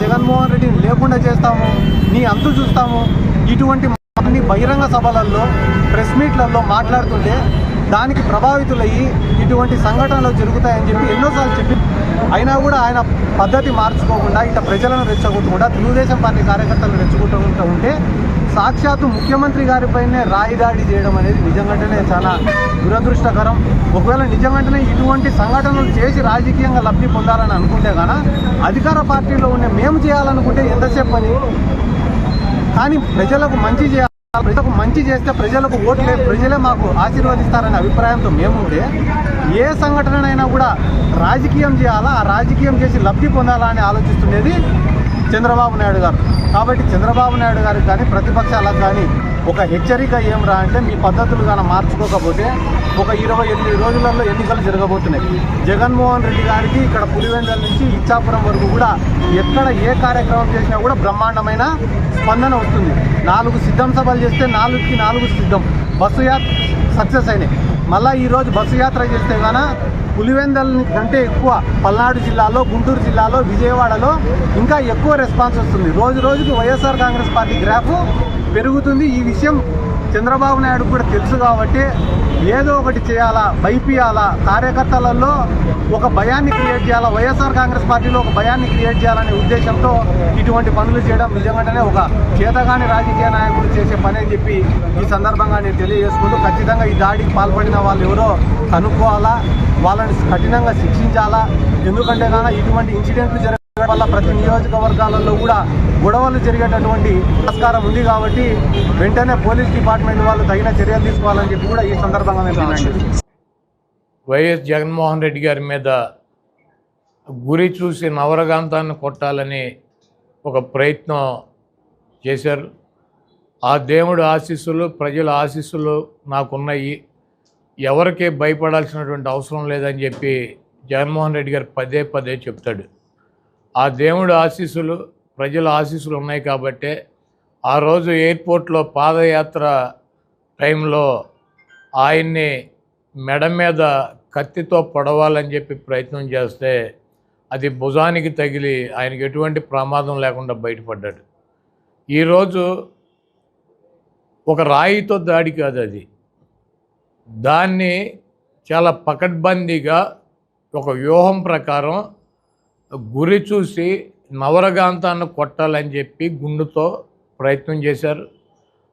జగన్మోహన్ రెడ్డిని లేకుండా చేస్తాము, నీ అంతు చూస్తాము, ఇటువంటి అన్ని బహిరంగ సభలలో ప్రెస్ మీట్లలో మాట్లాడుతుంటే దానికి ప్రభావితులయ్యి ఇటువంటి సంఘటనలు జరుగుతాయని చెప్పి ఎన్నోసార్లు చెప్పి అయినా కూడా ఆయన పద్ధతి మార్చుకోకుండా ఇట్లా ప్రజలను రెచ్చగొట్టకుండా తెలుగుదేశం పార్టీ కార్యకర్తలను రెచ్చగొట్టుకుంటూ ఉంటే సాక్షాత్తు ముఖ్యమంత్రి గారిపైనే రాయిదాడి చేయడం అనేది నిజంగానే చాలా దురదృష్టకరం. ఒకవేళ నిజంగానే ఇటువంటి సంఘటనలు చేసి రాజకీయంగా లబ్ధి పొందాలని అనుకుంటే కానీ అధికార పార్టీలో ఉండే మేము చేయాలనుకుంటే ఎంతసేపు అని, కానీ ప్రజలకు మంచి చేయాలి, ప్రజలకు మంచి చేస్తే ప్రజలకు ఓట్లే, ప్రజలే మాకు ఆశీర్వదిస్తారనే అభిప్రాయంతో మేముంటే ఏ సంఘటనైనా కూడా రాజకీయం చేయాలా, ఆ రాజకీయం చేసి లబ్ధి పొందాలా అని ఆలోచిస్తుండేది చంద్రబాబు నాయుడు గారు. కాబట్టి చంద్రబాబు నాయుడు గారికి కానీ ప్రతిపక్షాలకు కానీ ఒక హెచ్చరిక ఏమరా అంటే, మీ పద్ధతులు కానీ మార్చుకోకపోతే ఒక 28 రోజులలో ఎన్నికలు జరగబోతున్నాయి. జగన్మోహన్ రెడ్డి గారికి ఇక్కడ పులివెందుల నుంచి ఇచ్చాపురం వరకు కూడా ఎక్కడ ఏ కార్యక్రమం చేసినా కూడా బ్రహ్మాండమైన స్పందన వస్తుంది. 4 సిద్ధం సభలు చేస్తే 4కి 4 సిద్ధం, బస్సు యాత్ర సక్సెస్ అయినాయి. మళ్ళీ ఈరోజు బస్సు యాత్ర చేస్తే కానీ పులివెందుల కంటే ఎక్కువ పల్నాడు జిల్లాలో, గుంటూరు జిల్లాలో, విజయవాడలో ఇంకా ఎక్కువ రెస్పాన్స్ వస్తుంది. రోజు రోజుకి వైఎస్ఆర్ కాంగ్రెస్ పార్టీ గ్రాఫ్ పెరుగుతుంది. ఈ విషయం చంద్రబాబు నాయుడు కూడా తెలుసు కాబట్టి ఏదో ఒకటి చేయాలా, భయపియాలా, కార్యకర్తలలో ఒక భయాన్ని క్రియేట్ చేయాలా, వైఎస్ఆర్ కాంగ్రెస్ పార్టీలో ఒక భయాన్ని క్రియేట్ చేయాలనే ఉద్దేశంతో ఇటువంటి పనులు చేయడం నిజంగానే ఒక చేతగాని రాజకీయ నాయకుడు చేసే పని అని చెప్పి ఈ సందర్భంగా నేను తెలియజేసుకుంటూ, ఖచ్చితంగా ఈ దాడికి పాల్పడిన వాళ్ళు ఎవరో కనుక్కోవాలా, వాళ్ళని కఠినంగా శిక్షించాలా. ఎందుకంటే కానీ ఇటువంటి ఇన్సిడెంట్లు జరగడం వల్ల ప్రతి నియోజకవర్గాలలో కూడా గొడవలు జరిగేటటువంటి ఆస్కారం ఉంది. కాబట్టి వెంటనే పోలీస్ డిపార్ట్మెంట్ వాళ్ళు తగిన చర్యలు తీసుకోవాలని చెప్పి కూడా ఈ సందర్భంగా మేము డిమాండ్ చేస్తున్నాం. వైఎస్ జగన్మోహన్ రెడ్డి గారి మీద గురి చూసి నవరగాంతాన్ని కొట్టాలని ఒక ప్రయత్నం చేశారు. ఆ దేవుడి ఆశీస్సులు, ప్రజల ఆశీస్సులు నాకున్నాయి, ఎవరికి భయపడాల్సినటువంటి అవసరం లేదని చెప్పి జగన్మోహన్ రెడ్డి గారు పదే పదే చెప్తాడు. ఆ దేవుడి ఆశీస్సులు, ప్రజల ఆశీస్సులు ఉన్నాయి కాబట్టే ఆ రోజు ఎయిర్పోర్ట్లో పాదయాత్ర టైంలో ఆయన్ని మెడ మీద కత్తితో పొడవాలని చెప్పి ప్రయత్నం చేస్తే అది భుజానికి తగిలి ఆయనకి ఎటువంటి ప్రమాదం లేకుండా బయటపడ్డాడు. ఈరోజు ఒక రాయితో దాడి కాదు అది, దాన్ని చాలా పకడ్బందీగా ఒక వ్యూహం ప్రకారం గురి చూసి నవరగాంతాన్ని కొట్టాలని చెప్పి గుండుతో ప్రయత్నం చేశారు.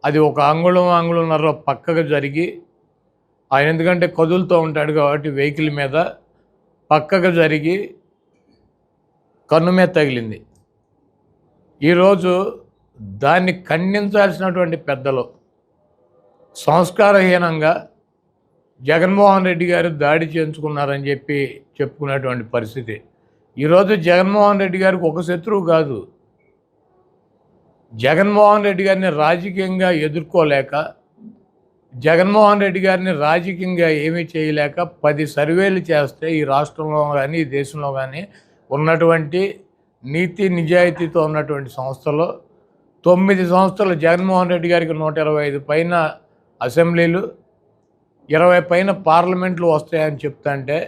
అది ఒక అంగుళంన్నర పక్కకు జరిగి, ఆయన ఎందుకంటే కదులుతూ ఉంటాడు కాబట్టి వెహికల్ మీద పక్కకు జరిగి కన్ను మీద తగిలింది. ఈరోజు దాన్ని ఖండించాల్సినటువంటి పెద్దలు సంస్కారహీనంగా జగన్మోహన్ రెడ్డి గారు దాడి చేయించుకున్నారని చెప్పి చెప్పుకునేటువంటి పరిస్థితి. ఈరోజు జగన్మోహన్ రెడ్డి గారికి ఒక శత్రువు కాదు, జగన్మోహన్ రెడ్డి గారిని రాజకీయంగా ఎదుర్కోలేక, జగన్మోహన్ రెడ్డి గారిని రాజకీయంగా ఏమీ చేయలేక 10 సర్వేలు చేస్తే ఈ రాష్ట్రంలో కానీ ఈ దేశంలో కానీ ఉన్నటువంటి నీతి నిజాయితీతో ఉన్నటువంటి సంస్థలో 9 సంస్థలు జగన్మోహన్ రెడ్డి గారికి 125 పైన అసెంబ్లీలు, 20 పైన పార్లమెంట్లు వస్తాయని చెప్తుంటే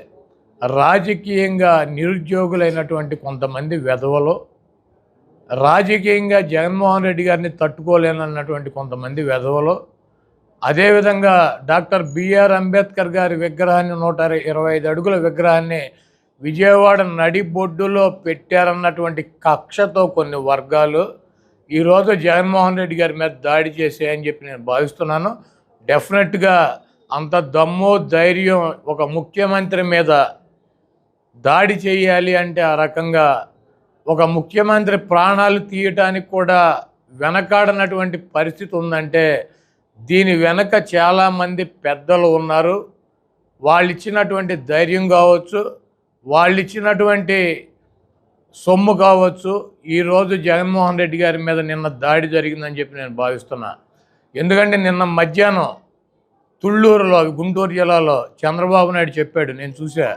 రాజకీయంగా నిరుద్యోగులైనటువంటి కొంతమంది వెధవలు, రాజకీయంగా జగన్మోహన్ రెడ్డి గారిని తట్టుకోలేనన్నటువంటి కొంతమంది వెధవలు, అదేవిధంగా డాక్టర్ బిఆర్ అంబేద్కర్ గారి విగ్రహాన్ని 125 అడుగుల విగ్రహాన్ని విజయవాడ నడిబొడ్డులో పెట్టారన్నటువంటి కక్షతో కొన్ని వర్గాలు ఈరోజు జగన్మోహన్ రెడ్డి గారి మీద దాడి చేసాయని చెప్పి నేను భావిస్తున్నాను. డెఫినెట్గా అంత దమ్ము ధైర్యం ఒక ముఖ్యమంత్రి మీద దాడి చేయాలి అంటే, ఆ రకంగా ఒక ముఖ్యమంత్రి ప్రాణాలు తీయటానికి కూడా వెనకాడనటువంటి పరిస్థితి ఉందంటే దీని వెనక చాలామంది పెద్దలు ఉన్నారు. వాళ్ళు ఇచ్చినటువంటి ధైర్యం కావచ్చు, వాళ్ళు ఇచ్చినటువంటి సొమ్ము కావచ్చు, ఈరోజు జగన్మోహన్ రెడ్డి గారి మీద నిన్న దాడి జరిగిందని చెప్పి నేను భావిస్తున్నా. ఎందుకంటే నిన్న మధ్యాహ్నం తుళ్ళూరులో, గుంటూరు జిల్లాలో చంద్రబాబు నాయుడు చెప్పాడు, నేను చూసా,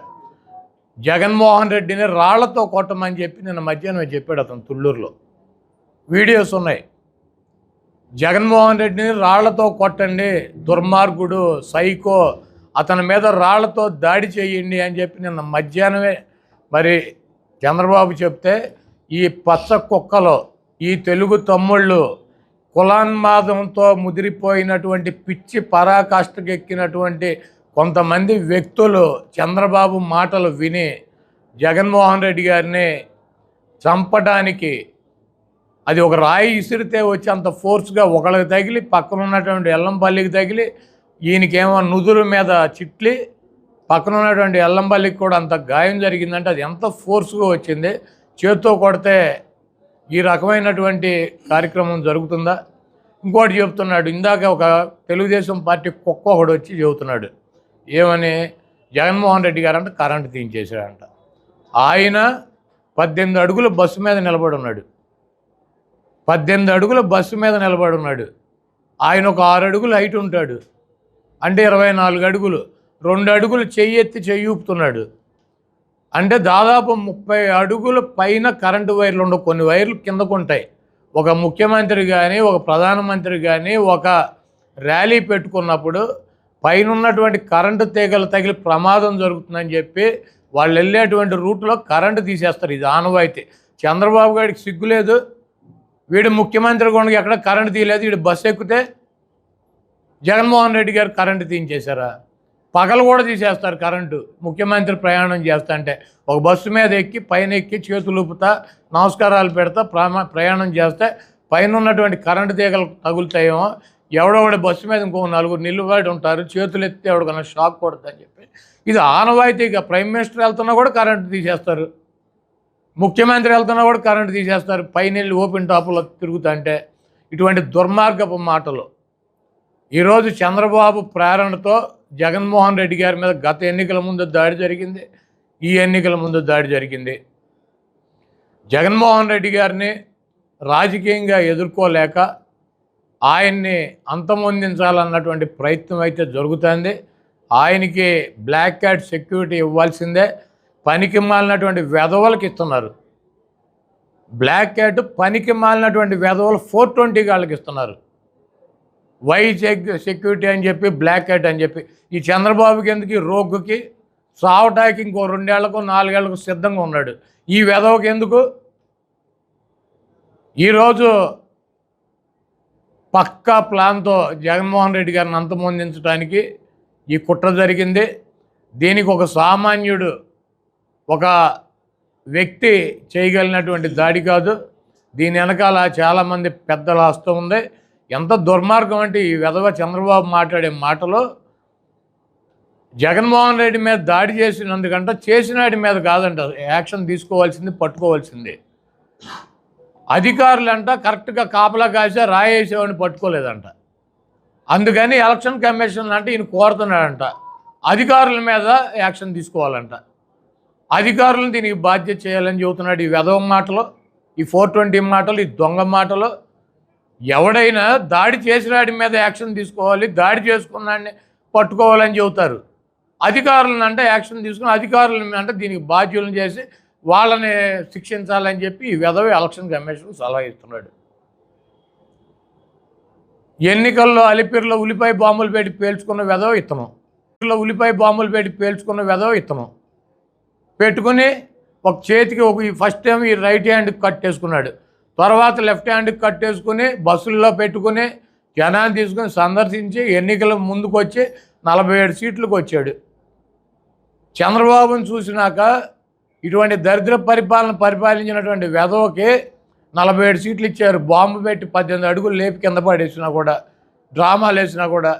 జగన్మోహన్ రెడ్డిని రాళ్లతో కొట్టమని చెప్పి నిన్న మధ్యాహ్నం చెప్పాడు అతను. తుళ్ళూరులో వీడియోస్ ఉన్నాయి. జగన్మోహన్ రెడ్డిని రాళ్లతో కొట్టండి, దుర్మార్గుడు, సైకో, అతని మీద రాళ్లతో దాడి చేయండి అని చెప్పి నిన్న మధ్యాహ్నమే మరి చంద్రబాబు చెప్తే ఈ పచ్చ కుక్కలు, ఈ తెలుగు తమ్ముళ్ళు కులాన్మాదంతో ముదిరిపోయినటువంటి పిచ్చి పరాకాష్ఠకెక్కినటువంటి కొంతమంది వ్యక్తులు చంద్రబాబు మాటలు విని జగన్మోహన్ రెడ్డి గారిని చంపడానికి అది ఒక రాయి ఇసిరితే వచ్చి అంత ఫోర్స్గా ఒకళ్ళకి తగిలి పక్కన ఉన్నటువంటి ఎల్లంపల్లికి తగిలి ఈయనకేమో నుదురు మీద చిట్లి పక్కన ఉన్నటువంటి ఎల్లంపల్లికి కూడా అంత గాయం జరిగిందంటే అది ఎంత ఫోర్స్గా వచ్చింది. చేత్తో కొడితే ఈ రకమైనటువంటి కార్యక్రమం జరుగుతుందా? ఇంకోటి చెప్తున్నాడు, ఇందాక ఒక తెలుగుదేశం పార్టీ కుక్క ఒకడు వచ్చి చెబుతున్నాడు ఏమని, జగన్మోహన్ రెడ్డి గారు అంటే కరెంటు తీయించేశాడంట. ఆయన 18 అడుగుల బస్సు మీద నిలబడి ఉన్నాడు. 18 అడుగుల బస్సు మీద నిలబడి ఉన్నాడు. ఆయన ఒక 6 అడుగులు హైట్ ఉంటాడు, అంటే 24 అడుగులు. 2 అడుగులు చెయ్యెత్తి చెయ్యూపుతున్నాడు, అంటే దాదాపు 30 అడుగుల పైన కరెంటు వైర్లు ఉండవు. కొన్ని వైర్లు కిందకు ఉంటాయి. ఒక ముఖ్యమంత్రి కానీ ఒక ప్రధానమంత్రి కానీ ఒక ర్యాలీ పెట్టుకున్నప్పుడు పైన ఉన్నటువంటి కరెంటు తీగలు తగిలి ప్రమాదం జరుగుతుందని చెప్పి వాళ్ళు వెళ్ళేటువంటి రూట్లో కరెంటు తీసేస్తారు. ఇది ఆనవాయితీ. చంద్రబాబు గారికి సిగ్గులేదు, వీడు ముఖ్యమంత్రి కొండకి ఎక్కడ కరెంటు తీయలేదు, వీడు బస్సు ఎక్కితే జగన్మోహన్ రెడ్డి గారు కరెంటు తీయించేశారా? పగలు కూడా తీసేస్తారు కరెంటు. ముఖ్యమంత్రి ప్రయాణం చేస్తా అంటే ఒక బస్సు మీద ఎక్కి పైన ఎక్కి చేతులు ఊపుతా నమస్కారాలు పెడతా ప్రయాణం చేస్తే పైన ఉన్నటువంటి కరెంటు తీగలు తగులుతాయేమో, ఎవడో ఒకటి బస్సు మీద ఇంకో 4 నిలుబడి ఉంటారు, చేతులు ఎత్తే ఎవడికన్నా షాక్ కొడుతుందని చెప్పి ఇది ఆనవాయితీగా. ప్రైమ్ మినిస్టర్ వెళ్తున్నా కూడా కరెంటు తీసేస్తారు, ముఖ్యమంత్రి వెళ్తున్నా కూడా కరెంటు తీసేస్తారు, పైన వెళ్ళి ఓపెన్ టాపులో తిరుగుతుంటే. ఇటువంటి దుర్మార్గపు మాటలు ఈరోజు చంద్రబాబు ప్రేరణతో జగన్మోహన్ రెడ్డి గారి మీద గత ఎన్నికల ముందు దాడి జరిగింది, ఈ ఎన్నికల ముందు దాడి జరిగింది. జగన్మోహన్ రెడ్డి గారిని రాజకీయంగా ఎదుర్కోలేక ఆయన్ని అంతమొందించాలన్నటువంటి ప్రయత్నం అయితే జరుగుతుంది. ఆయనకి బ్లాక్ క్యాట్ సెక్యూరిటీ ఇవ్వాల్సిందే. పనికి మాలినటువంటి వెధవలకు ఇస్తున్నారు బ్లాక్ క్యాట్, పనికి మాలినటువంటి వెధవలు 420 వాళ్ళకి ఇస్తున్నారు. వై సెక్యూరిటీ అని చెప్పి బ్లాక్ క్యాట్ అని చెప్పి. ఈ చంద్రబాబుకి ఎందుకు, ఈ రోగ్గుకి సావటానికి ఇంకో 2 ఏళ్లకు 4 ఏళ్లకు సిద్ధంగా ఉన్నాడు. ఈ వెధవకి ఎందుకు? ఈరోజు పక్కా ప్లాన్తో జగన్మోహన్ రెడ్డి గారిని అంతమొందించడానికి ఈ కుట్ర జరిగింది. దీనికి ఒక సామాన్యుడు, ఒక వ్యక్తి చేయగలిగినటువంటి దాడి కాదు. దీని వెనకాల చాలామంది పెద్దల హస్తం ఉంది. ఎంత దుర్మార్గం అంటే ఈ వెధవ చంద్రబాబు మాట్లాడే మాటలో జగన్మోహన్ రెడ్డి మీద దాడి చేసినందుకంట, చేసినాడి మీద కాదంట యాక్షన్ తీసుకోవాల్సింది, పట్టుకోవాల్సింది. అధికారులంట కరెక్ట్గా కాపలా కాసే రాయేసేవాడిని పట్టుకోలేదంట. అందుకని ఎలక్షన్ కమిషన్ అంటే ఈయన కోరుతున్నాడంట అధికారుల మీద యాక్షన్ తీసుకోవాలంట. అధికారులను దీనికి బాధ్యత చేయాలని చెబుతున్నాడు ఈ వెధవ మాటలు, ఈ 420 మాటలు, ఈ దొంగ మాటలు. ఎవడైనా దాడి చేసినాడి మీద యాక్షన్ తీసుకోవాలి, దాడి చేసుకున్నాడిని పట్టుకోవాలని చెబుతారు. అధికారులను అంటే యాక్షన్ తీసుకుని అధికారులను అంటే దీనికి బాధ్యులను చేసి వాళ్ళని శిక్షించాలని చెప్పి ఈ వెధవ ఎలక్షన్ కమిషన్ సలహా ఇస్తున్నాడు. ఎన్నికల్లో అలిపిరిలో ఉల్లిపాయ బాంబులు పెట్టి పేల్చుకున్న వెధవ ఇతను, ఉల్లిపాయ బాంబులు పెట్టి పేల్చుకున్న వెధవ ఇతను పెట్టుకుని ఒక చేతికి ఒక ఫస్ట్ టైం ఈ రైట్ హ్యాండ్కి కట్టేసుకున్నాడు, తర్వాత లెఫ్ట్ హ్యాండ్కి కట్టేసుకుని బస్సుల్లో పెట్టుకుని జనాన్ని తీసుకుని సందర్శించి ఎన్నికల ముందుకు వచ్చి 47 సీట్లకు వచ్చాడు. చంద్రబాబును చూసినాక ఇటువంటి దరిద్ర పరిపాలించినటువంటి వెధవకి 47 సీట్లు ఇచ్చారు. బాంబు పెట్టి 18 అడుగులు లేపి కింద పడేసినా కూడా, డ్రామాలు వేసినా కూడా.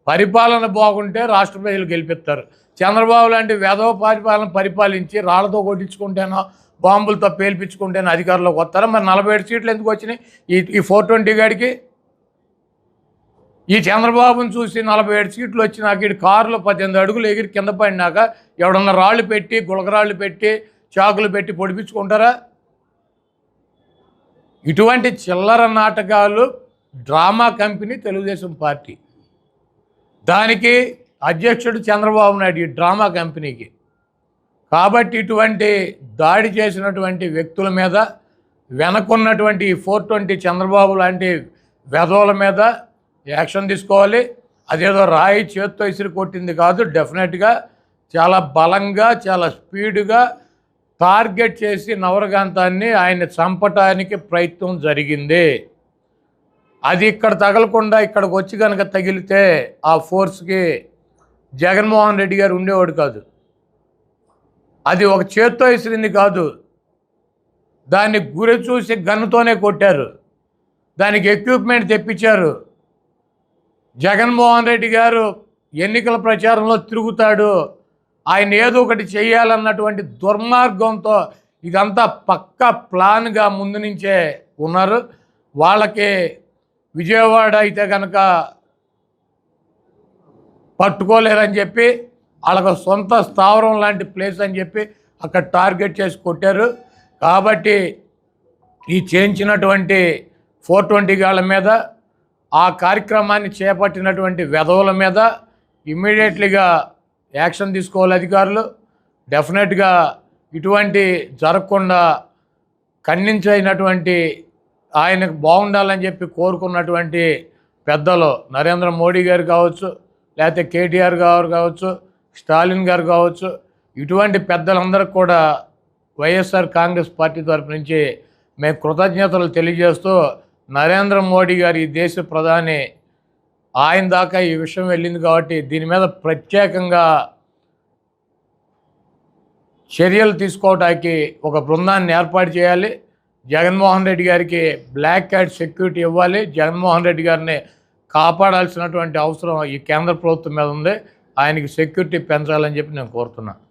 పరిపాలన బాగుంటే రాష్ట్ర ప్రజలు గెలిపిస్తారు. చంద్రబాబు లాంటి వెధవ పరిపాలించి రాళ్లతో కొట్టించుకుంటేనో బాంబులతో పేల్పించుకుంటేనో అధికారంలోకి వస్తారా? మరి 47 సీట్లు ఎందుకు వచ్చినాయి ఈ 420 గాడికి? ఈ చంద్రబాబును చూసి 47 సీట్లు వచ్చినాక ఇటు కారులో 18 అడుగులు ఎగిరి కింద పడినాక ఎవడన్నా రాళ్ళు పెట్టి, గులకరాళ్ళు పెట్టి, చాకులు పెట్టి పొడిపించుకుంటారా? ఇటువంటి చిల్లర నాటకాలు డ్రామా కంపెనీ తెలుగుదేశం పార్టీ. దానికి అధ్యక్షుడు చంద్రబాబు నాయుడు, ఈ డ్రామా కంపెనీకి. కాబట్టి ఇటువంటి దాడి చేసినటువంటి వ్యక్తుల మీద, వెనకున్నటువంటి 420 చంద్రబాబు లాంటి వెధవల మీద యాక్షన్ తీసుకోవాలి. అదేదో రాయి చేత్తో ఇసిరి కొట్టింది కాదు, డెఫినెట్గా చాలా బలంగా, చాలా స్పీడ్గా టార్గెట్ చేసి నవరకాంతాన్ని ఆయన చంపటానికి ప్రయత్నం జరిగింది. అది ఇక్కడ తగలకుండా ఇక్కడికి వచ్చి కనుక తగిలితే ఆ ఫోర్స్కి జగన్మోహన్ రెడ్డి గారు ఉండేవాడు కాదు. అది ఒక చేత్తో విసిరింది కాదు, దాన్ని గురి చూసి గన్నుతోనే కొట్టారు. దానికి ఎక్విప్మెంట్ తెప్పించారు. జగన్మోహన్ రెడ్డి గారు ఎన్నికల ప్రచారంలో తిరుగుతాడు, ఆయన ఏదో ఒకటి చేయాలన్నటువంటి దుర్మార్గంతో ఇదంతా పక్కా ప్లాన్గా ముందు నుంచే ఉన్నారు. వాళ్ళకి విజయవాడ అయితే కనుక పట్టుకోలేరని చెప్పి, వాళ్ళకు సొంత స్థావరం లాంటి ప్లేస్ అని చెప్పి అక్కడ టార్గెట్ చేసి కొట్టారు. కాబట్టి ఈ చేయించినటువంటి 420 గాళ్ళ మీద, ఆ కార్యక్రమాన్ని చేపట్టినటువంటి వెధవుల మీద ఇమ్మీడియట్లీగా యాక్షన్ తీసుకోవాలి అధికారులు. డెఫినెట్గా ఇటువంటి జరగకుండా ఖండించినటువంటి, ఆయనకు బాగుండాలని చెప్పి కోరుకున్నటువంటి పెద్దలు నరేంద్ర మోడీ గారు కావచ్చు, లేకపోతే కేటీఆర్ గారు కావచ్చు, స్టాలిన్ గారు కావచ్చు, ఇటువంటి పెద్దలందరికీ కూడా వైఎస్ఆర్ కాంగ్రెస్ పార్టీ తరఫు నుంచి మేము కృతజ్ఞతలు తెలియజేస్తూ, నరేంద్ర మోడీ గారు ఈ దేశ ప్రధాని, ఆయన దాకా ఈ విషయం వెళ్ళింది కాబట్టి దీని మీద ప్రత్యేకంగా చర్యలు తీసుకోవడానికి ఒక బృందాన్ని ఏర్పాటు చేయాలి. జగన్మోహన్ రెడ్డి గారికి బ్లాక్ క్యాట్ సెక్యూరిటీ ఇవ్వాలి. జగన్మోహన్ రెడ్డి గారిని కాపాడాల్సినటువంటి అవసరం ఈ కేంద్ర ప్రభుత్వం మీద ఉంది. ఆయనకి సెక్యూరిటీ పెంచాలని చెప్పి నేను కోరుతున్నాను.